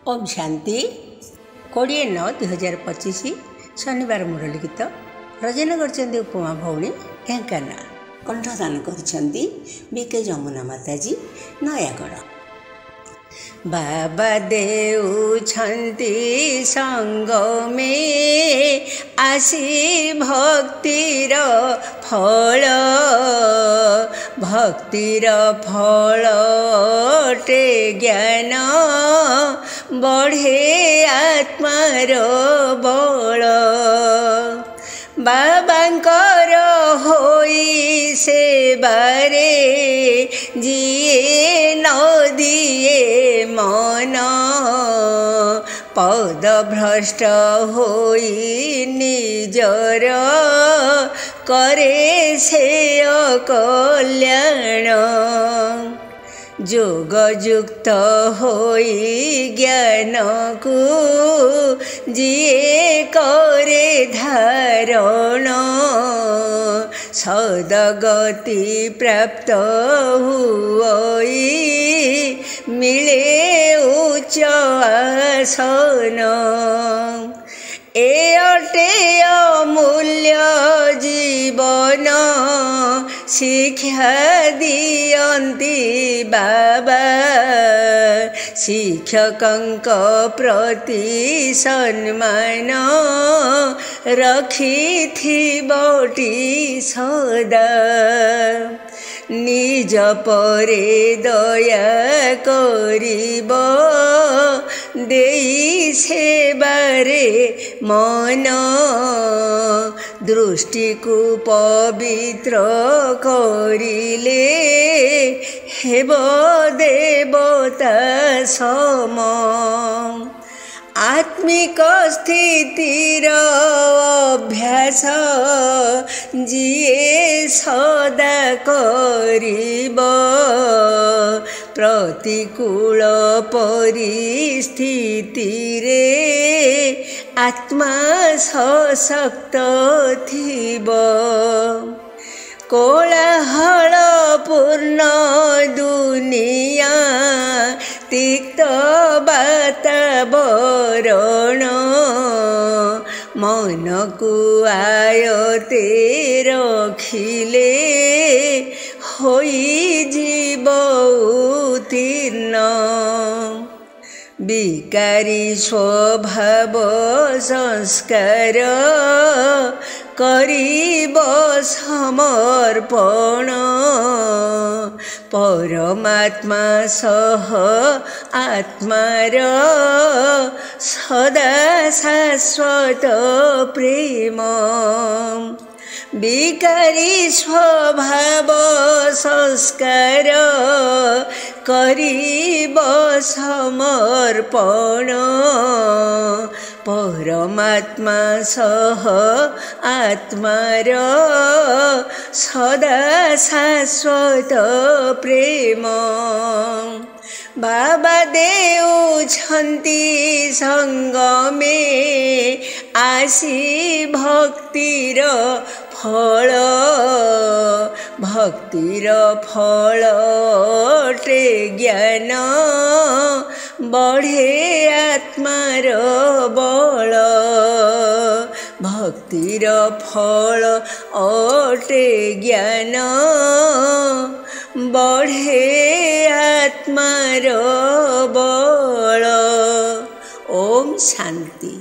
ओम शांति 20/9/2025 शनिवार मुरली गीत रचना कर उपमा भौणी ढेंकानाल कंठदान कर बीके जमुना माताजी नयागढ़। बाबा देउछन्ति संग में आसी भक्तिर फल टे ज्ञान बढ़े आत्मार बल। बाबांकर होई सेबारे जिए न दिए मन पद भ्रष्ट होई निजर करे से कल्याण। जोगयुक्त होई ज्ञान को जिए करे धारण सदगति प्राप्त हुई मिले उच्च आसन। ए अटे अमूल्य जीवन शिक्षा दियन्ति बाबा शिक्षकंक प्रति सम्मान रखिथिबटी सदा। निज परे दया करिब देई सेबारे मन दृष्टि को पवित्र करिले हेब देवता सम। आत्मिक स्थितिर अभ्यास जिए सदा करिब प्रतिकूल परिस्थिति रे आत्मा सशक्त थिब। कोलाहल पूर्ण दुनिया तिक्त वातावरण मन को आयते रखिले होई जीव उत्तीर्ण। विकारी स्वभाव संस्कार करिब समर्पण परमात्मा सह आत्मार सदा शाश्वत प्रेम। विकारी स्वभाव संस्कार करिब समर्पण परमात्मा सह आत्मार सदा शाश्वत प्रेम। बाबा देउछन्ति संग में आसी भक्तिर फल टे ज्ञान बढ़े आत्मार बल। भक्तिर फल अटे ज्ञान बढ़े आत्मार बल। ओम शांति।